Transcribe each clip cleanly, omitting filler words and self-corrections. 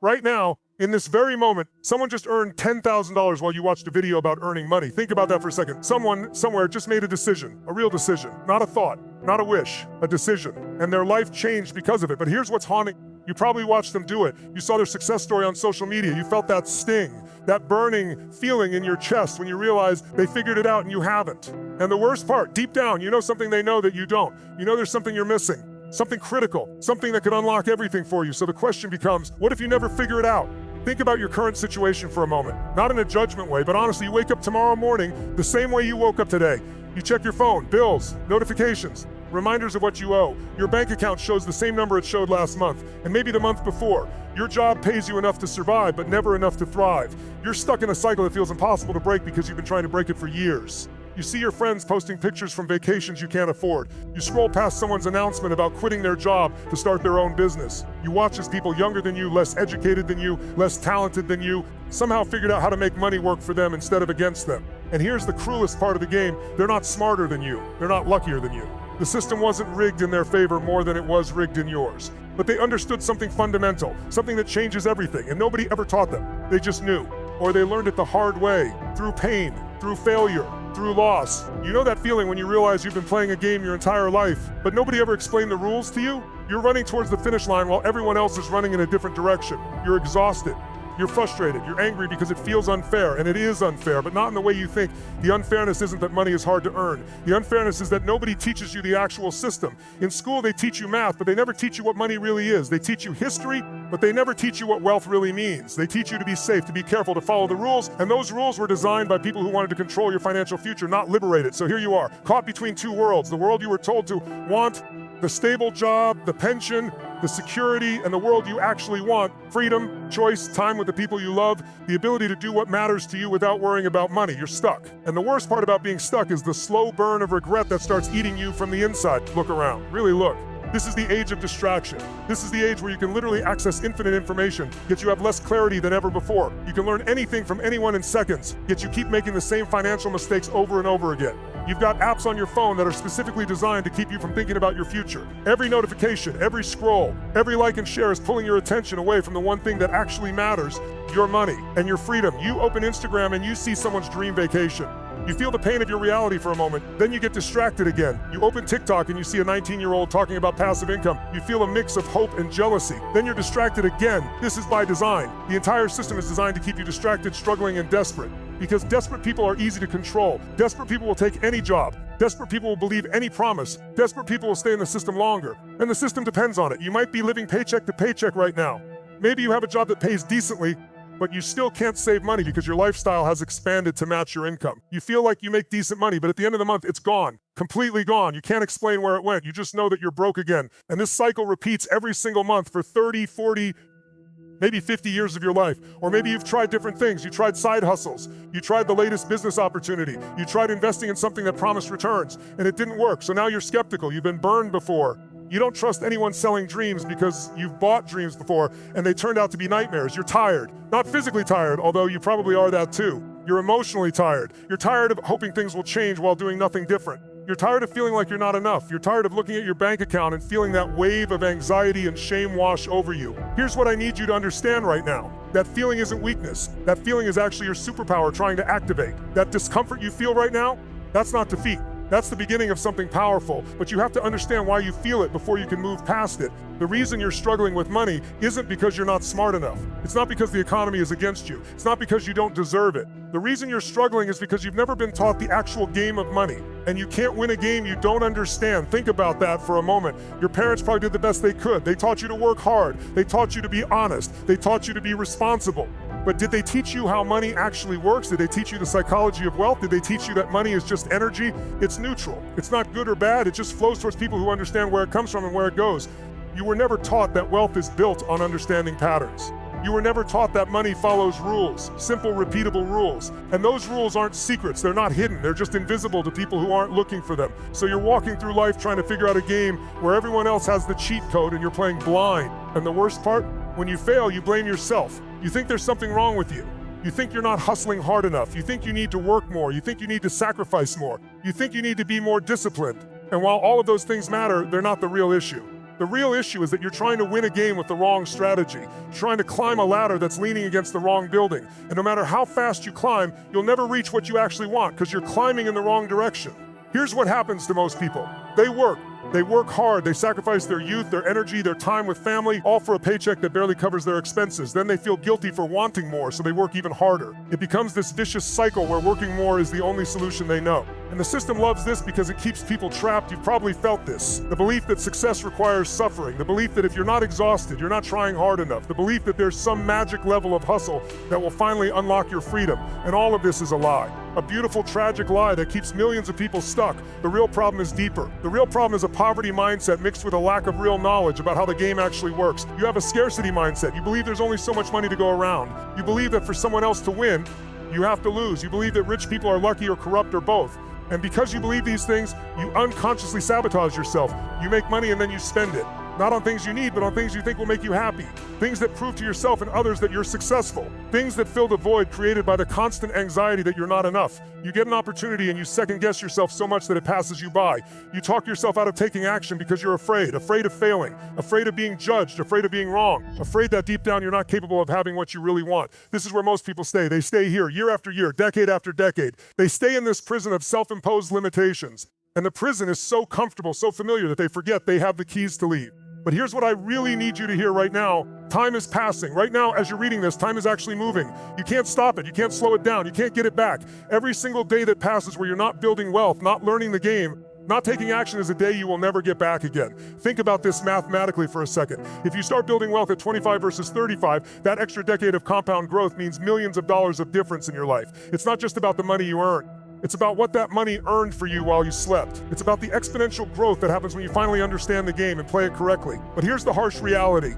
Right now, in this very moment, someone just earned $10,000 while you watched a video about earning money. Think about that for a second. Someone somewhere just made a decision, a real decision, not a thought, not a wish, a decision. And their life changed because of it. But here's what's haunting. You probably watched them do it. You saw their success story on social media. You felt that sting, that burning feeling in your chest when you realized they figured it out and you haven't. And the worst part, deep down, you know something they know that you don't. You know there's something you're missing, something critical, something that could unlock everything for you. So the question becomes, what if you never figure it out? Think about your current situation for a moment. Not in a judgment way, but honestly, you wake up tomorrow morning the same way you woke up today. You check your phone, bills, notifications, reminders of what you owe. Your bank account shows the same number it showed last month, and maybe the month before. Your job pays you enough to survive, but never enough to thrive. You're stuck in a cycle that feels impossible to break because you've been trying to break it for years. You see your friends posting pictures from vacations you can't afford. You scroll past someone's announcement about quitting their job to start their own business. You watch as people younger than you, less educated than you, less talented than you, somehow figured out how to make money work for them instead of against them. And here's the cruelest part of the game. They're not smarter than you. They're not luckier than you. The system wasn't rigged in their favor more than it was rigged in yours. But they understood something fundamental, something that changes everything, and nobody ever taught them. They just knew. Or they learned it the hard way, through pain, through failure, through loss. You know that feeling when you realize you've been playing a game your entire life, but nobody ever explained the rules to you? You're running towards the finish line while everyone else is running in a different direction. You're exhausted. You're frustrated, you're angry because it feels unfair, and it is unfair, but not in the way you think. The unfairness isn't that money is hard to earn. The unfairness is that nobody teaches you the actual system. In school, they teach you math, but they never teach you what money really is. They teach you history, but they never teach you what wealth really means. They teach you to be safe, to be careful, to follow the rules, and those rules were designed by people who wanted to control your financial future, not liberate it. So here you are, caught between two worlds. The world you were told to want, the stable job, the pension, the security, and the world you actually want, freedom, choice, time with the people you love, the ability to do what matters to you without worrying about money. You're stuck. And the worst part about being stuck is the slow burn of regret that starts eating you from the inside. Look around. Really look. This is the age of distraction. This is the age where you can literally access infinite information, yet you have less clarity than ever before. You can learn anything from anyone in seconds, yet you keep making the same financial mistakes over and over again. You've got apps on your phone that are specifically designed to keep you from thinking about your future. Every notification, every scroll, every like and share is pulling your attention away from the one thing that actually matters, your money and your freedom. You open Instagram and you see someone's dream vacation. You feel the pain of your reality for a moment, then you get distracted again. You open TikTok and you see a 19-year-old talking about passive income. You feel a mix of hope and jealousy. Then you're distracted again. This is by design. The entire system is designed to keep you distracted, struggling, and desperate. Because desperate people are easy to control. Desperate people will take any job. Desperate people will believe any promise. Desperate people will stay in the system longer. And the system depends on it. You might be living paycheck to paycheck right now. Maybe you have a job that pays decently, but you still can't save money because your lifestyle has expanded to match your income. You feel like you make decent money, but at the end of the month, it's gone. Completely gone. You can't explain where it went. You just know that you're broke again. And this cycle repeats every single month for 30, 40, maybe 50 years of your life. Or maybe you've tried different things. You tried side hustles. You tried the latest business opportunity. You tried investing in something that promised returns, and it didn't work. So now you're skeptical. You've been burned before. You don't trust anyone selling dreams because you've bought dreams before and they turned out to be nightmares. You're tired. Not physically tired, although you probably are that too. You're emotionally tired. You're tired of hoping things will change while doing nothing different. You're tired of feeling like you're not enough. You're tired of looking at your bank account and feeling that wave of anxiety and shame wash over you. Here's what I need you to understand right now. That feeling isn't weakness. That feeling is actually your superpower trying to activate. That discomfort you feel right now, that's not defeat. That's the beginning of something powerful, but you have to understand why you feel it before you can move past it. The reason you're struggling with money isn't because you're not smart enough. It's not because the economy is against you. It's not because you don't deserve it. The reason you're struggling is because you've never been taught the actual game of money, and you can't win a game you don't understand. Think about that for a moment. Your parents probably did the best they could. They taught you to work hard. They taught you to be honest. They taught you to be responsible. But did they teach you how money actually works? Did they teach you the psychology of wealth? Did they teach you that money is just energy? It's neutral. It's not good or bad. It just flows towards people who understand where it comes from and where it goes. You were never taught that wealth is built on understanding patterns. You were never taught that money follows rules, simple, repeatable rules. And those rules aren't secrets. They're not hidden. They're just invisible to people who aren't looking for them. So you're walking through life trying to figure out a game where everyone else has the cheat code and you're playing blind. And the worst part, when you fail, you blame yourself. You think there's something wrong with you. You think you're not hustling hard enough. You think you need to work more. You think you need to sacrifice more. You think you need to be more disciplined. And while all of those things matter, they're not the real issue. The real issue is that you're trying to win a game with the wrong strategy, trying to climb a ladder that's leaning against the wrong building. And no matter how fast you climb, you'll never reach what you actually want because you're climbing in the wrong direction. Here's what happens to most people. They work hard, they sacrifice their youth, their energy, their time with family, all for a paycheck that barely covers their expenses. Then they feel guilty for wanting more, so they work even harder. It becomes this vicious cycle where working more is the only solution they know. And the system loves this because it keeps people trapped. You've probably felt this. The belief that success requires suffering, the belief that if you're not exhausted, you're not trying hard enough, the belief that there's some magic level of hustle that will finally unlock your freedom. And all of this is a lie. A beautiful, tragic lie that keeps millions of people stuck. The real problem is deeper. The real problem is a poverty mindset mixed with a lack of real knowledge about how the game actually works. You have a scarcity mindset. You believe there's only so much money to go around. You believe that for someone else to win, you have to lose. You believe that rich people are lucky or corrupt or both. And because you believe these things, you unconsciously sabotage yourself. You make money and then you spend it. Not on things you need, but on things you think will make you happy. Things that prove to yourself and others that you're successful. Things that fill the void created by the constant anxiety that you're not enough. You get an opportunity and you second guess yourself so much that it passes you by. You talk yourself out of taking action because you're afraid of failing, afraid of being judged, afraid of being wrong, afraid that deep down you're not capable of having what you really want. This is where most people stay. They stay here year after year, decade after decade. They stay in this prison of self-imposed limitations. And the prison is so comfortable, so familiar that they forget they have the keys to leave. But here's what I really need you to hear right now. Time is passing. Right now, as you're reading this, time is actually moving. You can't stop it. You can't slow it down. You can't get it back. Every single day that passes where you're not building wealth, not learning the game, not taking action is a day you will never get back again. Think about this mathematically for a second. If you start building wealth at 25 versus 35, that extra decade of compound growth means millions of dollars of difference in your life. It's not just about the money you earn. It's about what that money earned for you while you slept. It's about the exponential growth that happens when you finally understand the game and play it correctly. But here's the harsh reality.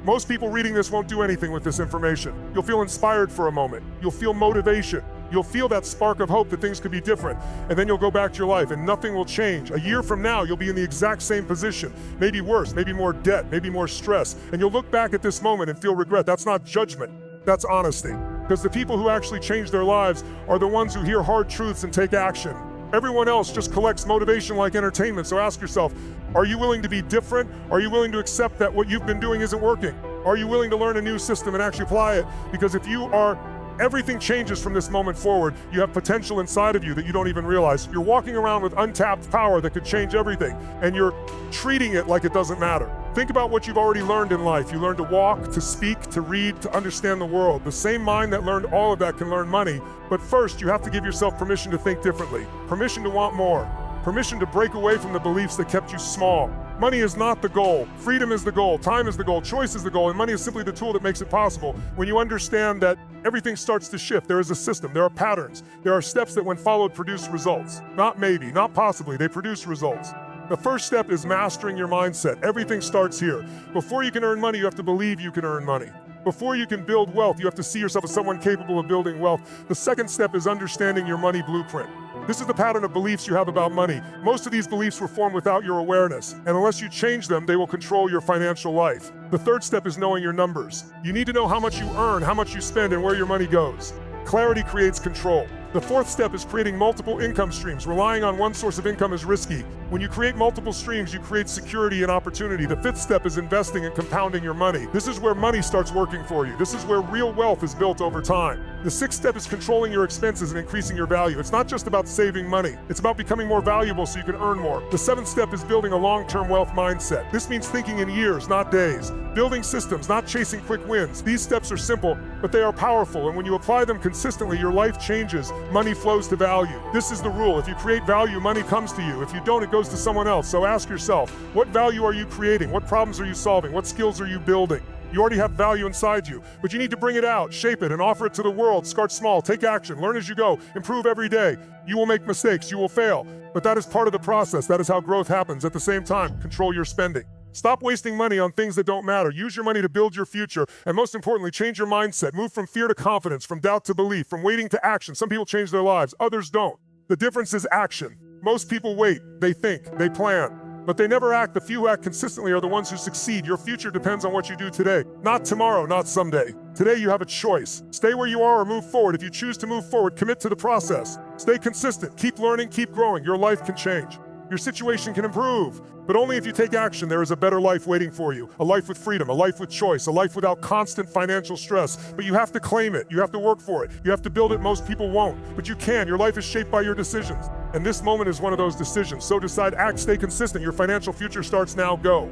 Most people reading this won't do anything with this information. You'll feel inspired for a moment. You'll feel motivation. You'll feel that spark of hope that things could be different. And then you'll go back to your life and nothing will change. A year from now, you'll be in the exact same position. Maybe worse, maybe more debt, maybe more stress. And you'll look back at this moment and feel regret. That's not judgment. That's honesty. Because the people who actually change their lives are the ones who hear hard truths and take action. Everyone else just collects motivation like entertainment. So ask yourself, are you willing to be different? Are you willing to accept that what you've been doing isn't working? Are you willing to learn a new system and actually apply it? Because if you are, everything changes from this moment forward. You have potential inside of you that you don't even realize. You're walking around with untapped power that could change everything, and you're treating it like it doesn't matter. Think about what you've already learned in life. You learned to walk, to speak, to read, to understand the world. The same mind that learned all of that can learn money. But first, you have to give yourself permission to think differently, permission to want more, permission to break away from the beliefs that kept you small. Money is not the goal. Freedom is the goal. Time is the goal. Choice is the goal. And money is simply the tool that makes it possible. When you understand that everything starts to shift, there is a system, there are patterns, there are steps that when followed produce results. Not maybe, not possibly, they produce results. The first step is mastering your mindset. Everything starts here. Before you can earn money, you have to believe you can earn money. Before you can build wealth, you have to see yourself as someone capable of building wealth. The second step is understanding your money blueprint. This is the pattern of beliefs you have about money. Most of these beliefs were formed without your awareness, and unless you change them, they will control your financial life. The third step is knowing your numbers. You need to know how much you earn, how much you spend, and where your money goes. Clarity creates control. The fourth step is creating multiple income streams. Relying on one source of income is risky. When you create multiple streams, you create security and opportunity. The fifth step is investing and compounding your money. This is where money starts working for you. This is where real wealth is built over time. The sixth step is controlling your expenses and increasing your value. It's not just about saving money. It's about becoming more valuable so you can earn more. The seventh step is building a long-term wealth mindset. This means thinking in years, not days. Building systems, not chasing quick wins. These steps are simple, but they are powerful. And when you apply them consistently, your life changes. Money flows to value. This is the rule. If you create value, money comes to you. If you don't, it goes to someone else. So ask yourself, what value are you creating? What problems are you solving? What skills are you building? You already have value inside you, but you need to bring it out, shape it, and offer it to the world. Start small, take action, learn as you go, improve every day. You will make mistakes, you will fail, but that is part of the process. That is how growth happens. At the same time, control your spending. Stop wasting money on things that don't matter. Use your money to build your future, and most importantly, change your mindset. Move from fear to confidence, from doubt to belief, from waiting to action. Some people change their lives, others don't. The difference is action. Most people wait, they think, they plan, but they never act. The few who act consistently are the ones who succeed. Your future depends on what you do today, not tomorrow, not someday. Today you have a choice. Stay where you are or move forward. If you choose to move forward, commit to the process. Stay consistent, keep learning, keep growing. Your life can change. Your situation can improve. But only if you take action, there is a better life waiting for you. A life with freedom, a life with choice, a life without constant financial stress. But you have to claim it. You have to work for it. You have to build it. Most people won't. But you can. Your life is shaped by your decisions. And this moment is one of those decisions. So decide, act, stay consistent. Your financial future starts now. Go.